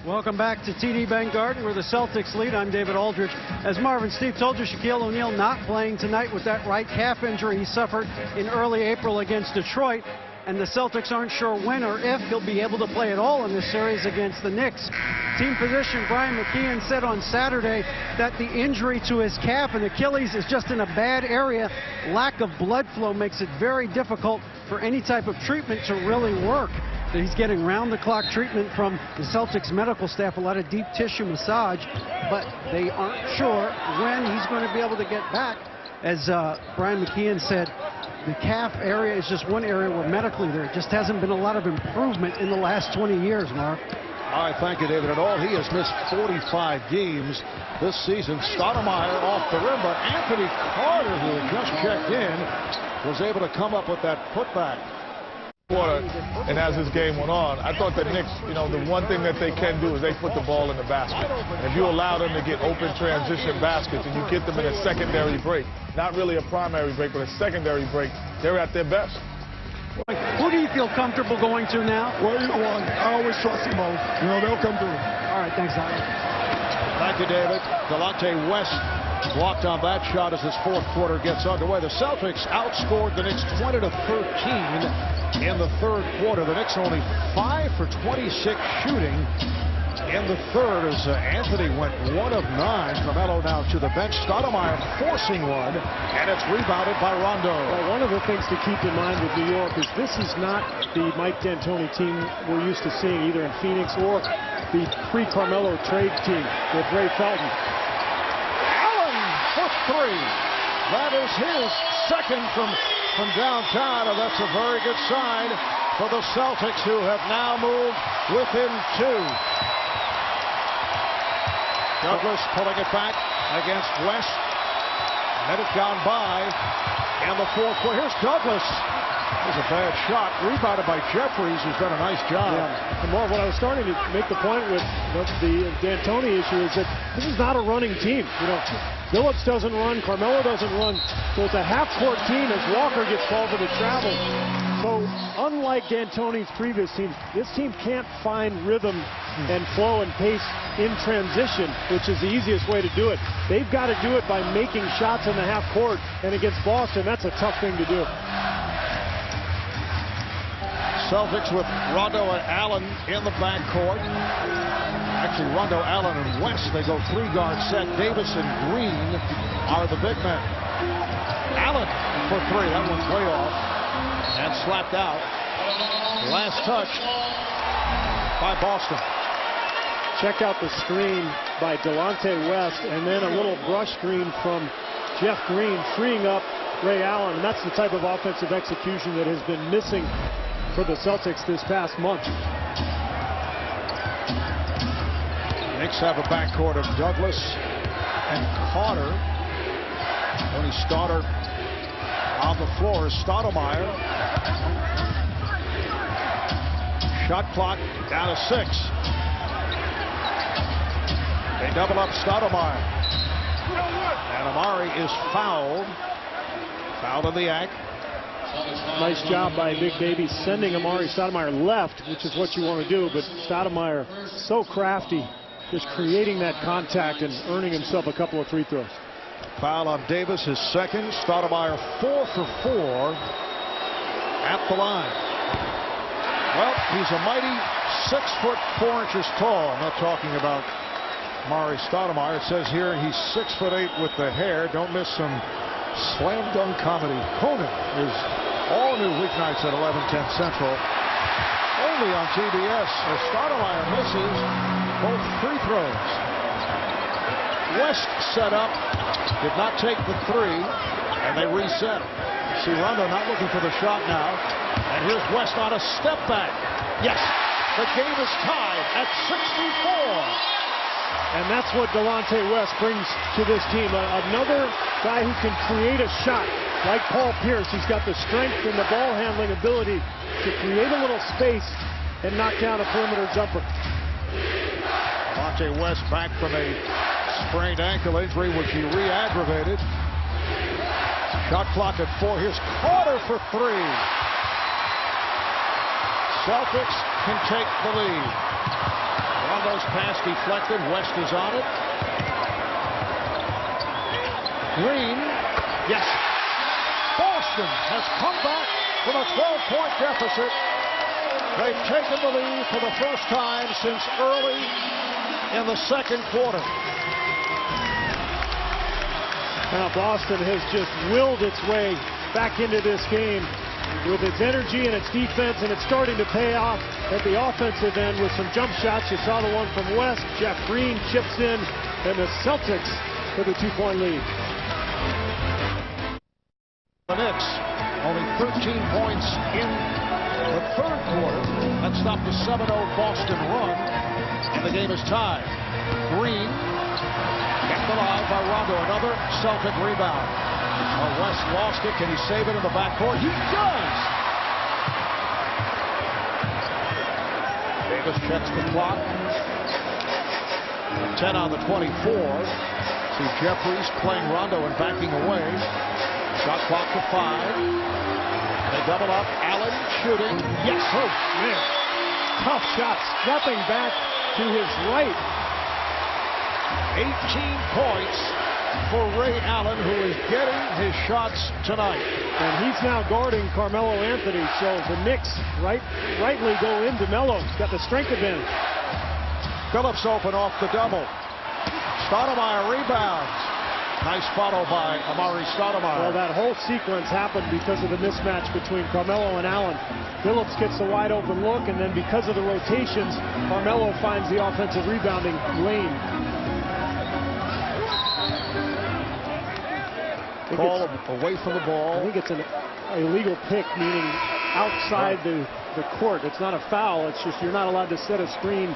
Welcome back to TD Bank Garden, where the Celtics lead. I'm David Aldridge. As Marvin Steve told you, Shaquille O'Neal not playing tonight with that right calf injury he suffered in early April against Detroit. And the Celtics aren't sure when or if he'll be able to play at all in this series against the Knicks. Team physician Brian McKeon said on Saturday that the injury to his calf and Achilles is just in a bad area. Lack of blood flow makes it very difficult for any type of treatment to really work. He's getting round-the-clock treatment from the Celtics medical staff, a lot of deep tissue massage, but they aren't sure when he's going to be able to get back. As Brian McKeon said, the calf area is just one area where medically there just hasn't been a lot of improvement in the last 20 years, Mark. All right, thank you, David. And all, he has missed 45 games this season. Stoudemire off the rim, but Anthony Carter, who had just checked in, was able to come up with that putback. And as this game went on, I thought the Knicks, the one thing that they can do is they put the ball in the basket. And if you allow them to get open transition baskets and you get them in a secondary break, not really a primary break, but a secondary break, they're at their best. Who do you feel comfortable going to now? Well, I always trust them both. They'll come through. All right, thanks, Alan. Thank you, David. Delonte West blocked on that shot as this fourth quarter gets underway. The Celtics outscored the Knicks 20-13 in the third quarter. The Knicks only 5 for 26 shooting in the third as Anthony went 1 of 9. Carmelo now to the bench. Stoudemire forcing one, and it's rebounded by Rondo. Well, one of the things to keep in mind with New York is this is not the Mike D'Antoni team we're used to seeing either in Phoenix or the pre-Carmelo trade team with Ray Felton. For three. That is his second from downtown, and that's a very good sign for the Celtics, who have now moved within 2. Douglas pulling it back against West. Headed down by in the fourth quarter. Here's Douglas. There's a bad shot, rebounded by Jeffries, who's done a nice job. Yeah. And Marv, what I was starting to make the point with the D'Antoni issue is that this is not a running team. Phillips doesn't run, Carmelo doesn't run, so it's a half-court team as Walker gets called for the travel. So unlike D'Antoni's previous teams, this team can't find rhythm and flow and pace in transition, which is the easiest way to do it. They've got to do it by making shots in the half court, and against Boston, that's a tough thing to do. Celtics with Rondo and Allen in the backcourt. Actually, Rondo, Allen, and West, they go 3-guard set. Davis and Green are the big men. Allen for 3. That one's way off and slapped out. Last touch by Boston. Check out the screen by Delonte West, and then a little brush screen from Jeff Green, freeing up Ray Allen. And that's the type of offensive execution that has been missing for the Celtics this past month. Knicks have a backcourt of Douglas and Carter. Tony Stoddard on the floor is Stoudemire. Shot clock down to 6. They double up Stoudemire. And Amari is fouled. Fouled in the act. Nice job by Big Baby sending Amari Stoudemire left, which is what you want to do, but Stoudemire so crafty, just creating that contact and earning himself a couple of free throws. Foul on Davis, his second. Stoudemire 4 for 4 at the line. Well, he's a mighty 6'4" tall. I'm not talking about Amari Stoudemire. It says here he's 6'8" with the hair. Don't miss some slam dunk comedy. Conan is all new weeknights at 11:10 Central. Only on TBS. As Stoudemire misses both free throws. West set up, did not take the 3, and they reset. See Rondo not looking for the shot now. And here's West on a step back. Yes, the game is tied at 64. And that's what Delonte West brings to this team. Another guy who can create a shot. Like Paul Pierce, he's got the strength and the ball handling ability to create a little space and knock down a perimeter jumper. Delonte West back from a sprained ankle injury, which he re-aggravated. Shot clock at 4. Here's Carter for 3. Celtics can take the lead. Rondo's pass deflected. West is on it. Green. Yes. Boston has come back from a 12-point deficit. They've taken the lead for the first time since early in the second quarter. Now Boston has just willed its way back into this game with its energy and its defense, and it's starting to pay off at the offensive end with some jump shots. You saw the one from West. Jeff Green chips in, and the Celtics with a 2-point lead. The Knicks only 13 points in the third quarter. That stopped the 7-0 Boston run, and the game is tied. Green kept alive by Rondo. Another Celtic rebound. West lost it. Can he save it in the backcourt? He does! Davis checks the clock. 10 on the 24. See Jeffries playing Rondo and backing away. Shot clock to 5. They double up. Allen shooting. Yes! Oh, man. Tough shot. Stepping back to his right. 18 points for Ray Allen, who is getting his shots tonight. And he's now guarding Carmelo Anthony, so the Knicks rightly go into Melo. He's got the strength advantage. Phillips open off the double. Stoudemire rebounds. Nice follow by Amari Stoudemire. Well, that whole sequence happened because of the mismatch between Carmelo and Allen. Phillips gets the wide open look, and then because of the rotations, Carmelo finds the offensive rebounding lane. Ball away from the ball. I think it's an illegal pick, meaning outside the court. It's not a foul. It's just you're not allowed to set a screen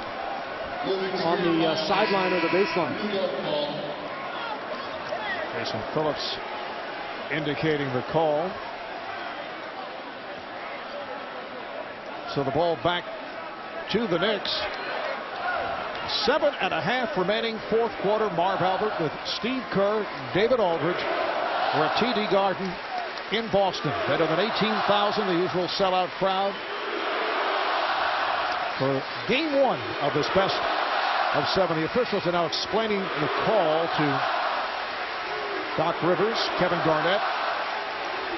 on the sideline or the baseline. Jason Phillips indicating the call. So the ball back to the Knicks. 7.5 remaining fourth quarter. Marv Albert with Steve Kerr, David Aldridge. We're at TD Garden in Boston. Better than 18,000, the usual sellout crowd for game 1 of this best of 7. The officials are now explaining the call to Doc Rivers. Kevin Garnett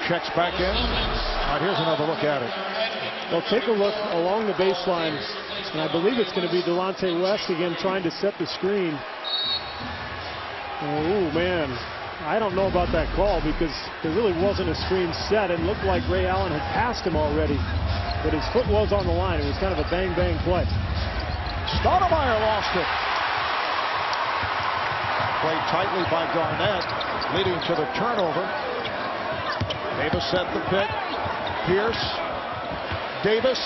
checks back in. All right, here's another look at it. Well, take a look along the baseline, and I believe it's going to be Delonte West again trying to set the screen. Oh, man. I don't know about that call because there really wasn't a screen set and looked like Ray Allen had passed him already, but his foot was on the line. It was kind of a bang-bang play. Stoudemire lost it. Played tightly by Garnett, leading to the turnover. Davis set the pick. Pierce. Davis.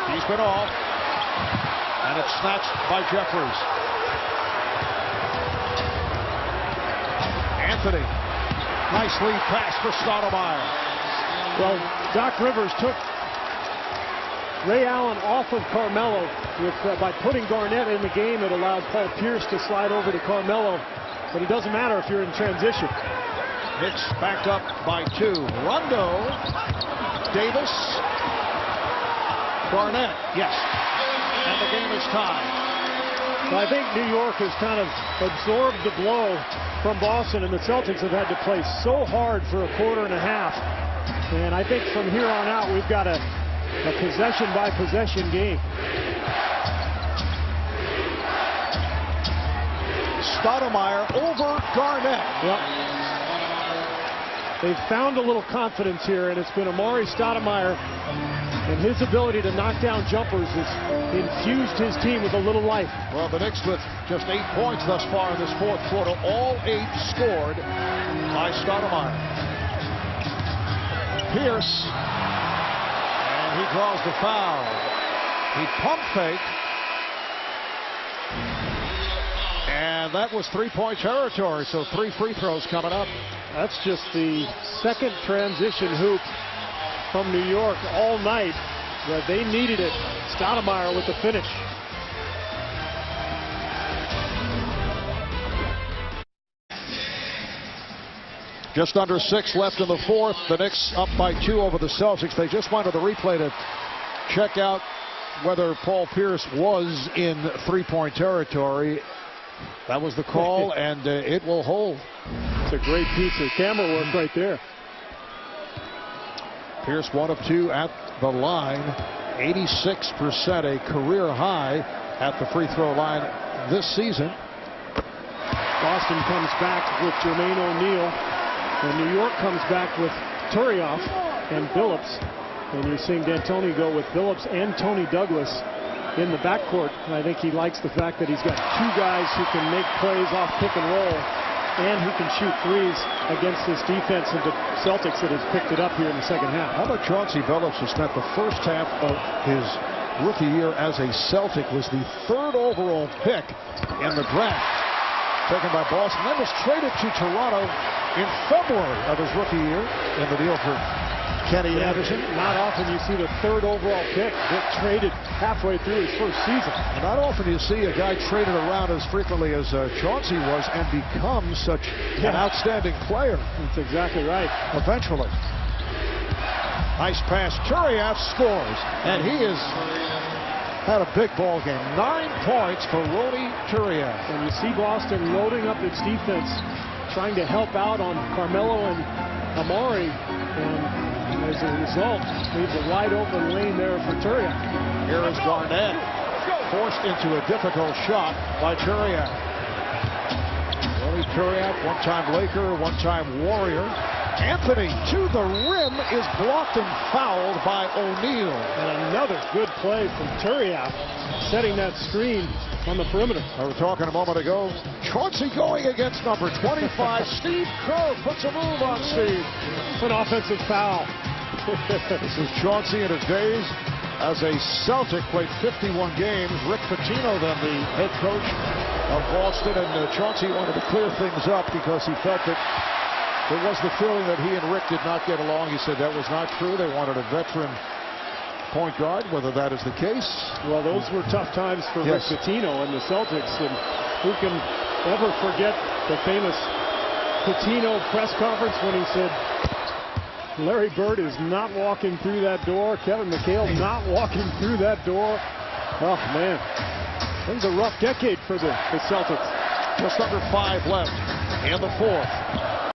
He's been off. And it's snatched by Jeffries. Anthony. Nice lead pass for Stoudemire. Well, Doc Rivers took Ray Allen off of Carmelo by putting Garnett in the game. It allowed Paul Pierce to slide over to Carmelo, but it doesn't matter if you're in transition. Knicks backed up by 2. Rondo, Davis, Garnett, yes, and the game is tied. Well, I think New York has kind of absorbed the blow from Boston, and the Celtics have had to play so hard for a quarter and a half. And I think from here on out, we've got a possession-by-possession game. Stoudemire over Garnett. Yep. They've found a little confidence here, and it's been Amari Stoudemire, and his ability to knock down jumpers has infused his team with a little life. Well, the Knicks with just 8 points thus far in this fourth quarter, all 8 scored by Stoudemire. Pierce, and he draws the foul. He pump faked, and that was 3-point territory, so 3 free throws coming up. That's just the second transition hoop from New York all night. They needed it. Stoudemire with the finish. Just under 6 left in the fourth. The Knicks up by 2 over the Celtics. They just went to the replay to check out whether Paul Pierce was in three-point territory. That was the call, and it will hold. It's a great piece of camera work right there. Pierce 1 of 2 at the line. 86%, a career high at the free throw line this season. Boston comes back with Jermaine O'Neal, and New York comes back with Turioff and Billups. And you're seeing D'Antoni go with Billups and Tony Douglas in the backcourt. And I think he likes the fact that he's got two guys who can make plays off pick and roll, and who can shoot threes against this defense of the Celtics that has picked it up here in the second half. How about Chauncey Billups, who spent the first half of his rookie year as a Celtic, was the 3rd overall pick in the draft, taken by Boston, then was traded to Toronto in February of his rookie year in the deal for Kenny Anderson. Not often you see the 3rd overall pick get traded halfway through his first season. And not often you see a guy traded around as frequently as Chauncey was and become such an outstanding player. That's exactly right. Eventually. Nice pass. Turiaf scores, and he has had a big ball game. 9 points for Rony Turiaf. And you see Boston loading up its defense, trying to help out on Carmelo and Amari, and as a result, leaves a wide open lane there for Turiaf. Here is Garnett, forced into a difficult shot by Turiaf. Rony Turiaf, one-time Laker, one-time Warrior. Anthony to the rim is blocked and fouled by O'Neal. And another good play from Turiaf, setting that screen on the perimeter. I was talking a moment ago. Chauncey going against number 25. Steve Kerr puts a move on Steve. It's an offensive foul. This is Chauncey in his days as a Celtic, played 51 games. Rick Pitino, then the head coach of Boston, and Chauncey wanted to clear things up because he felt that there was the feeling that he and Rick did not get along. He said that was not true. They wanted a veteran point guard, whether that is the case. Well, those were tough times for Yes. Rick Pitino and the Celtics, and who can ever forget the famous Pitino press conference when he said, Larry Bird is not walking through that door, Kevin McHale not walking through that door. Oh, man. It was a rough decade for the Celtics. Just under 5 left in the 4th.